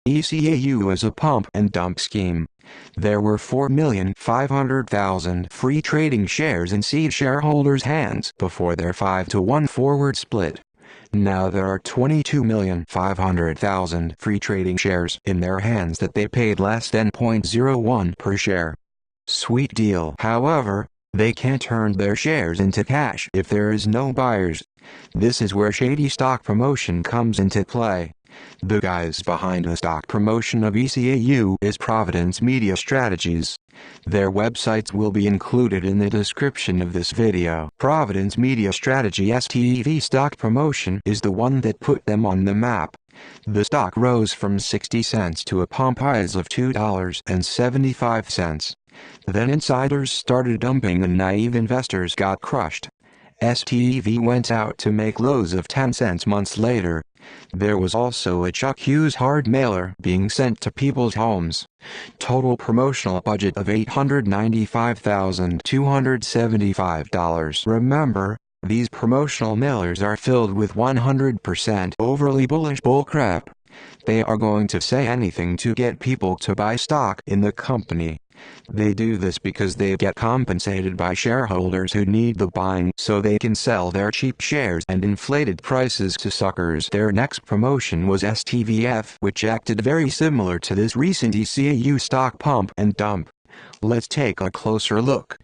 ECAU is a pump and dump scheme. There were 4,500,000 free trading shares in seed shareholders' hands before their 5-to-1 forward split. Now there are 22,500,000 free trading shares in their hands that they paid less than 0.01 per share. Sweet deal. However, they can't turn their shares into cash if there is no buyers. This is where shady stock promotion comes into play. The guys behind the stock promotion of ECAU is Providence Media Strategies. Their websites will be included in the description of this video. Providence Media Strategies TV stock promotion is the one that put them on the map. The stock rose from 60 cents to a pump highs of $2.75. Then insiders started dumping and naive investors got crushed. STV went out to make lows of 10 cents months later. There was also a Chuck Hughes hard mailer being sent to people's homes. Total promotional budget of $895,275. Remember, these promotional mailers are filled with 100% overly bullish bullcrap. They are going to say anything to get people to buy stock in the company. They do this because they get compensated by shareholders who need the buying so they can sell their cheap shares and inflated prices to suckers. Their next promotion was STVF, which acted very similar to this recent ECAU stock pump and dump. Let's take a closer look.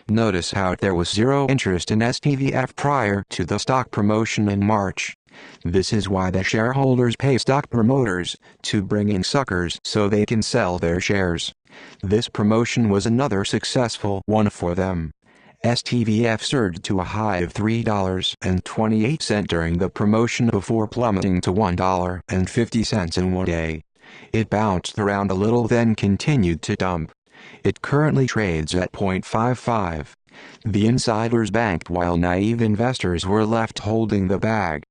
Notice how there was zero interest in STVF prior to the stock promotion in March. This is why the shareholders pay stock promoters to bring in suckers so they can sell their shares. This promotion was another successful one for them. STVF surged to a high of $3.28 during the promotion before plummeting to $1.50 in one day. It bounced around a little then continued to dump. It currently trades at 0.55. The insiders banked while naive investors were left holding the bag.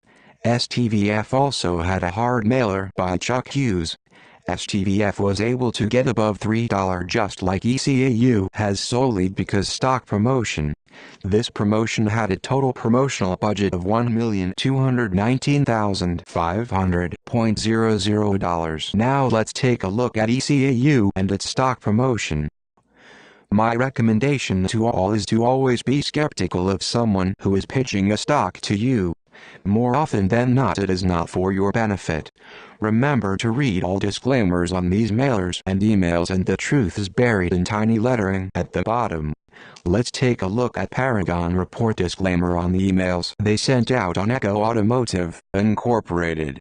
STVF also had a hard mailer by Chuck Hughes. STVF was able to get above $3 just like ECAU has solely because stock promotion. This promotion had a total promotional budget of $1,219,500.00. Now let's take a look at ECAU and its stock promotion. My recommendation to all is to always be skeptical of someone who is pitching a stock to you. More often than not, it is not for your benefit. Remember to read all disclaimers on these mailers and emails, and the truth is buried in tiny lettering at the bottom. Let's take a look at Paragon Report disclaimer on the emails they sent out on ECAU Automotive, Incorporated.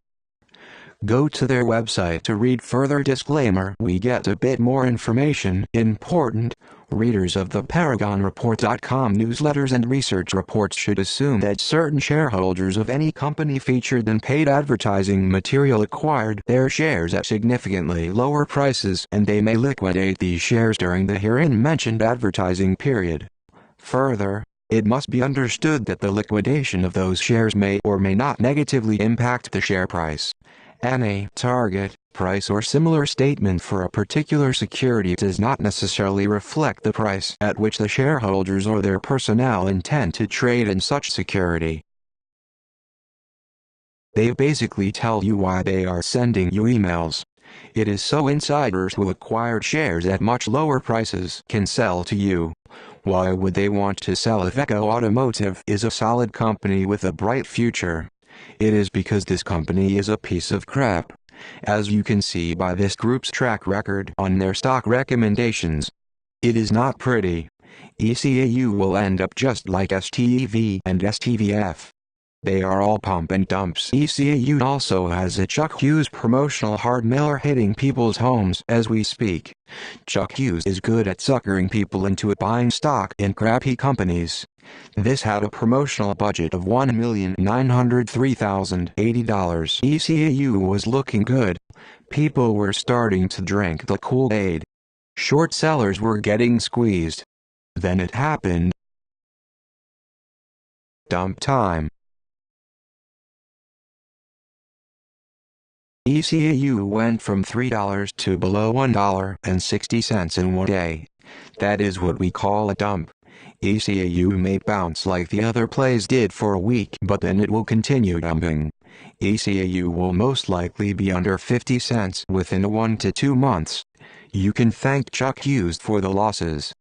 Go to their website to read further disclaimer. We get a bit more information. Important. Readers of the ParagonReport.com newsletters and research reports should assume that certain shareholders of any company featured in paid advertising material acquired their shares at significantly lower prices, and they may liquidate these shares during the herein mentioned advertising period. Further, it must be understood that the liquidation of those shares may or may not negatively impact the share price. Any target price or similar statement for a particular security does not necessarily reflect the price at which the shareholders or their personnel intend to trade in such security. They basically tell you why they are sending you emails. It is so insiders who acquired shares at much lower prices can sell to you. Why would they want to sell if ECAU Automotive is a solid company with a bright future? It is because this company is a piece of crap. As you can see by this group's track record on their stock recommendations. It is not pretty. ECAU will end up just like STV and STVF. They are all pump and dumps. ECAU also has a Chuck Hughes promotional hard mailer hitting people's homes as we speak. Chuck Hughes is good at suckering people into buying stock in crappy companies. This had a promotional budget of $1,903,080. ECAU was looking good. People were starting to drink the Kool-Aid. Short sellers were getting squeezed. Then it happened. Dump time. ECAU went from $3 to below $1.60 in one day. That is what we call a dump. ECAU may bounce like the other plays did for a week, but then it will continue dumping. ECAU will most likely be under 50 cents within 1 to 2 months. You can thank Chuck Hughes for the losses.